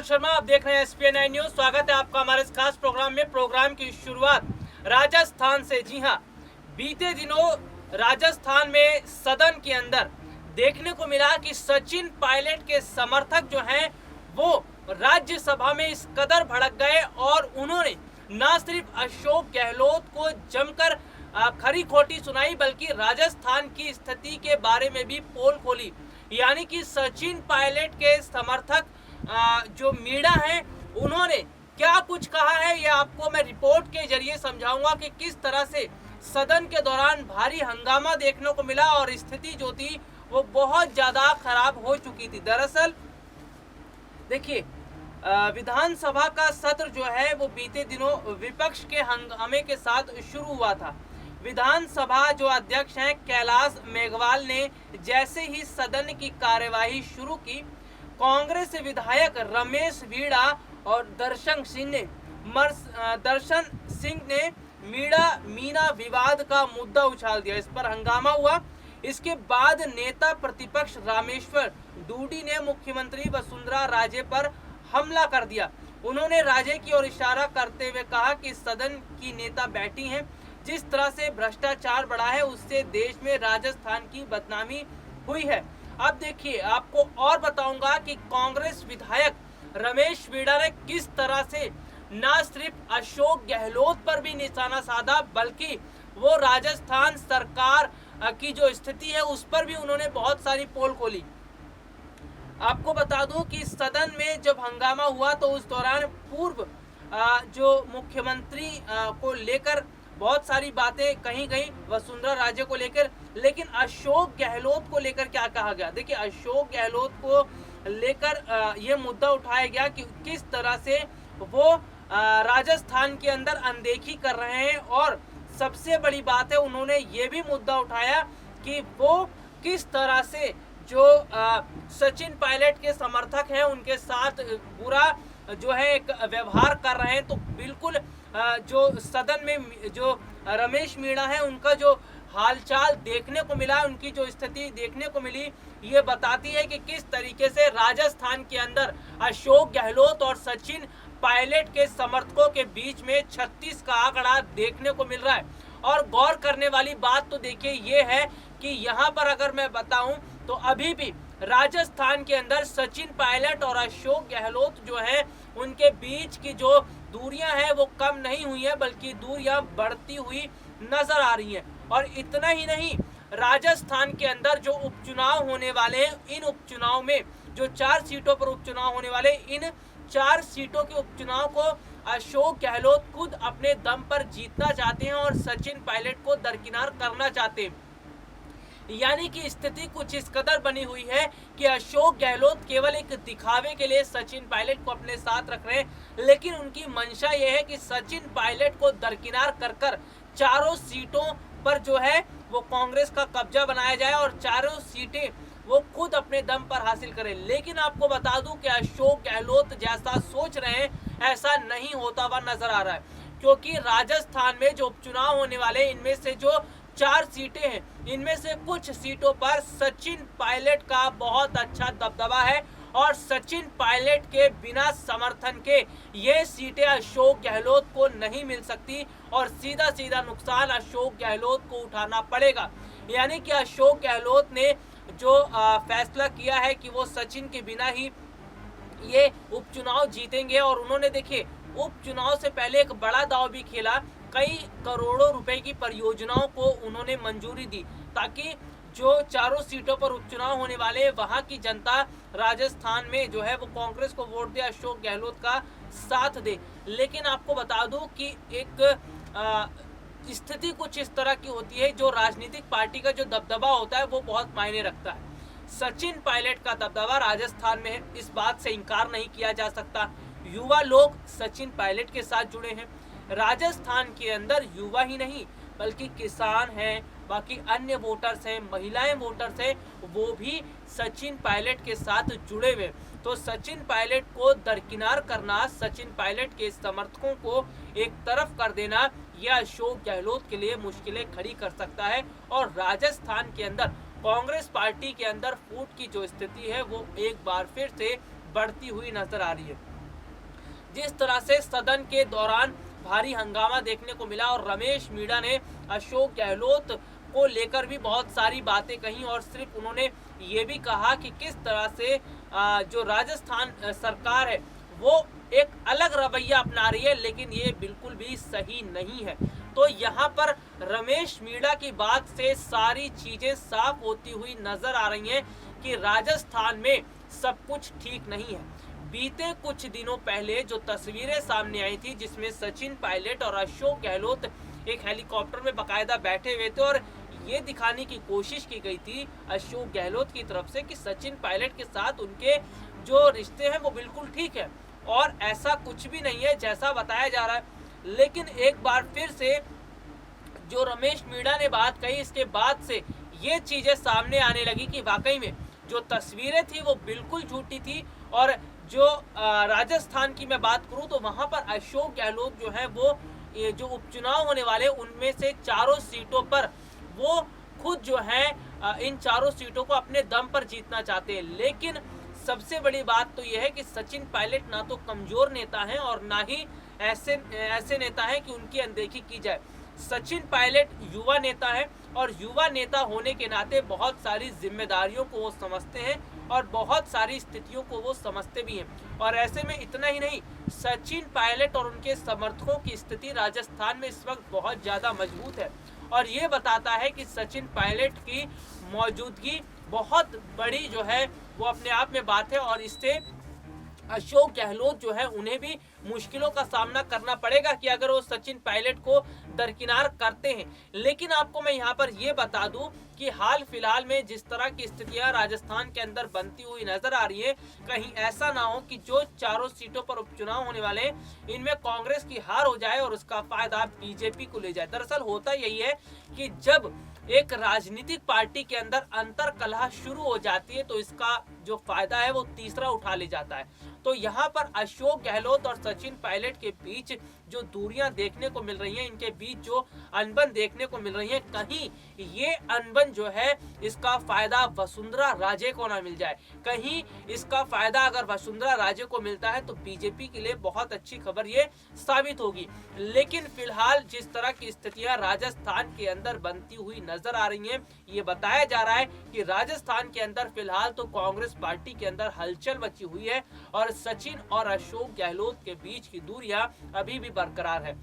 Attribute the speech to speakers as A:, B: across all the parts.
A: शर्मा, आप देख रहे हैं SPN9 न्यूज। स्वागत है आपका हमारे इस खास प्रोग्राम में। प्रोग्राम की शुरुआत राजस्थान से। जी हां, बीते दिनों राजस्थान में सदन के अंदर देखने को मिला कि सचिन पायलट के समर्थक जो हैं वो राज्यसभा में इस कदर भड़क गए और उन्होंने न सिर्फ अशोक गहलोत को जमकर खरी खोटी सुनाई, बल्कि राजस्थान की स्थिति के बारे में भी पोल खोली। यानी कि सचिन पायलट के समर्थक जो मीडिया है उन्होंने क्या कुछ कहा है, यह आपको मैं रिपोर्ट के जरिए समझाऊंगा कि किस तरह से सदन के दौरान भारी हंगामा देखने को मिला और स्थिति जो थी वो बहुत ज्यादा खराब हो चुकी थी। दरअसल देखिए, विधानसभा का सत्र जो है वो बीते दिनों विपक्ष के हंगामे के साथ शुरू हुआ था। विधानसभा जो अध्यक्ष हैं कैलाश मेघवाल ने जैसे ही सदन की कार्यवाही शुरू की, कांग्रेस विधायक रमेश वीड़ा और दर्शन सिंह ने मीणा विवाद का मुद्दा उछाल दिया। इस पर हंगामा हुआ। इसके बाद नेता प्रतिपक्ष रामेश्वर डूडी ने मुख्यमंत्री वसुंधरा राजे पर हमला कर दिया। उन्होंने राजे की ओर इशारा करते हुए कहा कि सदन की नेता बैठी हैं, जिस तरह से भ्रष्टाचार बढ़ा है उससे देश में राजस्थान की बदनामी हुई है। अब देखिए, आपको और बताऊंगा कि कांग्रेस विधायक रमेश वीड़ा ने किस तरह से न सिर्फ अशोक गहलोत पर भी निशाना साधा, बल्कि वो राजस्थान सरकार की जो स्थिति है उस पर भी उन्होंने बहुत सारी पोल खोली। आपको बता दूं कि सदन में जब हंगामा हुआ तो उस दौरान पूर्व जो मुख्यमंत्री को लेकर बहुत सारी बातें कही गई, वसुंधरा राजे को लेकर, लेकिन अशोक गहलोत को लेकर क्या कहा गया। देखिए, अशोक गहलोत को लेकर यह मुद्दा उठाया गया कि किस तरह से वो राजस्थान के अंदर अनदेखी कर रहे हैं, और सबसे बड़ी बात है उन्होंने ये भी मुद्दा उठाया कि वो किस तरह से जो सचिन पायलट के समर्थक हैं उनके साथ बुरा जो है एक व्यवहार कर रहे हैं। तो बिल्कुल जो सदन में जो रमेश मीणा है उनका जो हालचाल देखने को मिला, उनकी जो स्थिति देखने को मिली, ये बताती है कि किस तरीके से राजस्थान के अंदर अशोक गहलोत और सचिन पायलट के समर्थकों के बीच में 36 का आंकड़ा देखने को मिल रहा है। और गौर करने वाली बात तो देखिए ये है कि यहाँ पर अगर मैं बताऊं तो अभी भी राजस्थान के अंदर सचिन पायलट और अशोक गहलोत जो है उनके बीच की जो दूरियां हैं वो कम नहीं हुई है, बल्कि दूरियां बढ़ती हुई नजर आ रही हैं। और इतना ही नहीं, राजस्थान के अंदर जो उपचुनाव होने वाले हैं, इन उपचुनाव में जो 4 सीटों पर उपचुनाव होने वाले, इन 4 सीटों के उपचुनाव को अशोक गहलोत खुद अपने दम पर जीतना चाहते हैं और सचिन पायलट को दरकिनार करना चाहते हैं। यानी कि स्थिति कुछ इस कदर बनी हुई है कि अशोक गहलोत केवल एक दिखावे के लिए सचिन पायलट को अपने साथ रख रहे हैं, लेकिन उनकी मंशा यह है कि सचिन पायलट को दरकिनार कर चारों सीटों पर जो है वो कांग्रेस का कब्जा बनाया जाए और चारों सीटें वो खुद अपने दम पर हासिल करें। लेकिन आपको बता दूं कि अशोक गहलोत जैसा सोच रहे हैं ऐसा नहीं होता हुआ नजर आ रहा है, क्योंकि राजस्थान में जो उपचुनाव होने वाले इनमें से जो 4 सीटें हैं, इनमें से कुछ सीटों पर सचिन पायलट का बहुत अच्छा दबदबा है और सचिन पायलट के बिना समर्थन के ये सीटें अशोक गहलोत को नहीं मिल सकती और सीधा सीधा नुकसान अशोक गहलोत को उठाना पड़ेगा। यानी कि अशोक गहलोत ने जो फैसला किया है कि वो सचिन के बिना ही ये उपचुनाव जीतेंगे, और उन्होंने देखिए उपचुनाव से पहले एक बड़ा दांव भी खेला। कई करोड़ों रुपए की परियोजनाओं को उन्होंने मंजूरी दी ताकि जो चारों सीटों पर उपचुनाव होने वाले वहां की जनता राजस्थान में जो है वो कांग्रेस को वोट दे, अशोक गहलोत का साथ दे। लेकिन आपको बता दूं कि एक स्थिति कुछ इस तरह की होती है, जो राजनीतिक पार्टी का जो दबदबा होता है वो बहुत मायने रखता है। सचिन पायलट का दबदबा राजस्थान में है, इस बात से इनकार नहीं किया जा सकता। युवा लोग सचिन पायलट के साथ जुड़े हैं। राजस्थान के अंदर युवा ही नहीं बल्कि किसान हैं, बाकी अन्य वोटर्स हैं, महिलाएं वोटर्स हैं, वो भी सचिन पायलट के साथ जुड़े हुए। तो सचिन पायलट को दरकिनार करना, सचिन पायलट के समर्थकों को एक तरफ कर देना, यह अशोक गहलोत के लिए मुश्किलें खड़ी कर सकता है और राजस्थान के अंदर कांग्रेस पार्टी के अंदर फूट की जो स्थिति है वो एक बार फिर से बढ़ती हुई नजर आ रही है। जिस तरह से सदन के दौरान भारी हंगामा देखने को मिला और रमेश मीणा ने अशोक गहलोत को लेकर भी बहुत सारी बातें कही और सिर्फ उन्होंने ये भी कहा कि किस तरह से जो राजस्थान सरकार है वो एक अलग रवैया अपना रही है, लेकिन ये बिल्कुल भी सही नहीं है। तो यहाँ पर रमेश मीणा की बात से सारी चीजें साफ होती हुई नजर आ रही हैं कि राजस्थान में सब कुछ ठीक नहीं है। बीते कुछ दिनों पहले जो तस्वीरें सामने आई थी जिसमें सचिन पायलट और अशोक गहलोत एक हेलीकॉप्टर में बकायदा बैठे हुए थे और ये दिखाने की कोशिश की गई थी अशोक गहलोत की तरफ से कि सचिन पायलट के साथ उनके जो रिश्ते हैं वो बिल्कुल ठीक है और ऐसा कुछ भी नहीं है जैसा बताया जा रहा है। लेकिन एक बार फिर से जो रमेश मीणा ने बात कही, इसके बाद से ये चीजें सामने आने लगी कि वाकई में जो तस्वीरें थी वो बिल्कुल झूठी थी और जो राजस्थान की मैं बात करूं तो वहां पर अशोक गहलोत जो है वो ये जो उपचुनाव होने वाले उनमें से चारों सीटों पर वो खुद जो है इन चारों सीटों को अपने दम पर जीतना चाहते हैं। लेकिन सबसे बड़ी बात तो यह है कि सचिन पायलट ना तो कमजोर नेता हैं और ना ही ऐसे नेता हैं कि उनकी अनदेखी की जाए। सचिन पायलट युवा नेता है और युवा नेता होने के नाते बहुत सारी जिम्मेदारियों को वो समझते हैं और बहुत सारी स्थितियों को वो समझते भी हैं। और ऐसे में इतना ही नहीं, सचिन पायलट और उनके समर्थकों की स्थिति राजस्थान में इस वक्त बहुत ज़्यादा मजबूत है और ये बताता है कि सचिन पायलट की मौजूदगी बहुत बड़ी जो है वो अपने आप में बात है और इससे अशोक गहलोत जो है उन्हें भी मुश्किलों का सामना करना पड़ेगा कि अगर वो सचिन पायलट को दरकिनार करते हैं। लेकिन आपको मैं यहाँ पर ये बता दूं कि हाल फिलहाल में जिस तरह की स्थितियां राजस्थान के अंदर बनती हुई नजर आ रही है, कहीं ऐसा ना हो कि जो चारों सीटों पर उपचुनाव होने वाले हैं इनमें कांग्रेस की हार हो जाए और उसका फायदा बीजेपी को ले जाए। दरअसल होता यही है कि जब एक राजनीतिक पार्टी के अंदर अंतर कलह शुरू हो जाती है तो इसका जो फायदा है वो तीसरा उठा ले जाता है। तो यहाँ पर अशोक गहलोत और सचिन पायलट के बीच जो दूरियां देखने को मिल रही हैं, इनके बीच जो अनबन देखने को मिल रही है, कहीं ये अनबन जो है इसका फायदा वसुंधरा राजे को ना मिल जाए। कहीं इसका फायदा अगर वसुंधरा राजे को मिलता है तो बीजेपी के लिए बहुत अच्छी खबर ये साबित होगी। लेकिन फिलहाल जिस तरह की स्थितियां राजस्थान के अंदर बनती हुई नजर आ रही हैं, ये बताया जा रहा है कि राजस्थान के अंदर फिलहाल तो कांग्रेस पार्टी के अंदर हलचल मची हुई है और सचिन और अशोक गहलोत के बीच की दूरियां अभी भी बरकरार है।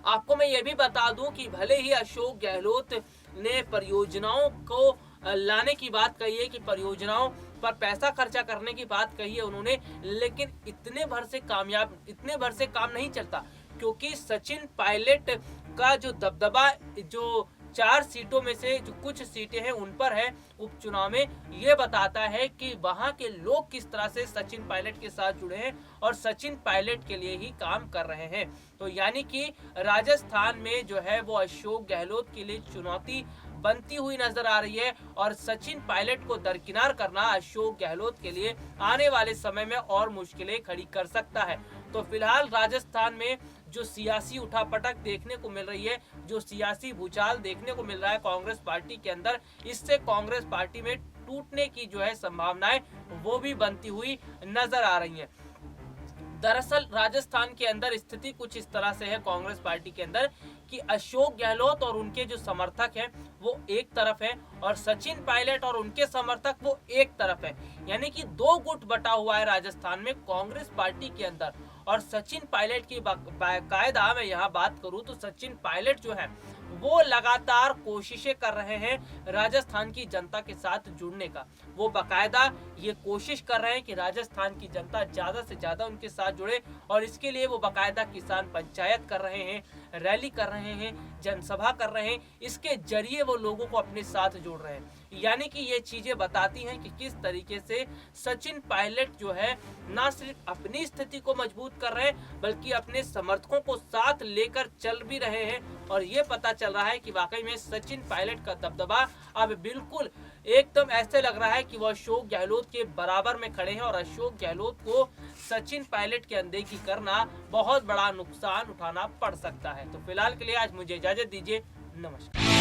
A: आपको मैं ये भी बता दूं कि भले ही अशोक गहलोत ने परियोजनाओं को लाने की बात कही है कि परियोजनाओं पर पैसा खर्चा करने की बात कही है उन्होंने, लेकिन इतने भर से काम नहीं चलता क्योंकि सचिन पायलट का जो दबदबा जो 4 सीटों में से जो कुछ सीटें हैं उन पर है उपचुनाव में, ये बताता है कि वहां के लोग किस तरह से सचिन पायलट के साथ जुड़े हैं और सचिन पायलट के लिए ही काम कर रहे हैं। तो यानी कि राजस्थान में जो है वो अशोक गहलोत के लिए चुनौती बनती हुई नजर आ रही है और सचिन पायलट को दरकिनार करना अशोक गहलोत के लिए आने वाले समय में और मुश्किलें खड़ी कर सकता है। तो फिलहाल राजस्थान में जो सियासी उठापटक देखने को मिल रही है, जो सियासी भूचाल देखने को मिल रहा है कांग्रेस पार्टी के अंदर, इससे कांग्रेस पार्टी में टूटने की जो है संभावनाएं वो भी बनती हुई नजर आ रही हैं। दरअसल राजस्थान के अंदर स्थिति कुछ इस तरह से है कांग्रेस पार्टी के अंदर कि अशोक गहलोत और उनके जो समर्थक हैं वो एक तरफ है और सचिन पायलट और उनके समर्थक वो एक तरफ है। यानी कि 2 गुट बटा हुआ है राजस्थान में कांग्रेस पार्टी के अंदर। और सचिन पायलट की बाकायदा मैं यहाँ बात करूँ तो सचिन पायलट जो है वो लगातार कोशिशें कर रहे हैं राजस्थान की जनता के साथ जुड़ने का। वो बाकायदा ये कोशिश कर रहे हैं कि राजस्थान की जनता ज़्यादा से ज़्यादा उनके साथ जुड़े और इसके लिए वो बाकायदा किसान पंचायत कर रहे हैं, रैली कर रहे हैं, जनसभा कर रहे हैं, इसके जरिए वो लोगों को अपने साथ जोड़ रहे हैं। यानी कि ये चीज़ें बताती हैं कि किस तरीके से सचिन पायलट जो है ना सिर्फ अपनी स्थिति को मजबूत कर रहे हैं बल्कि अपने समर्थकों को साथ लेकर चल भी रहे हैं। और ये पता चल रहा है कि वाकई में सचिन पायलट का दबदबा अब बिल्कुल एकदम ऐसे लग रहा है कि वो अशोक गहलोत के बराबर में खड़े हैं और अशोक गहलोत को सचिन पायलट की अनदेखी करना बहुत बड़ा नुकसान उठाना पड़ सकता है। तो फिलहाल के लिए आज मुझे इजाजत दीजिए, नमस्कार।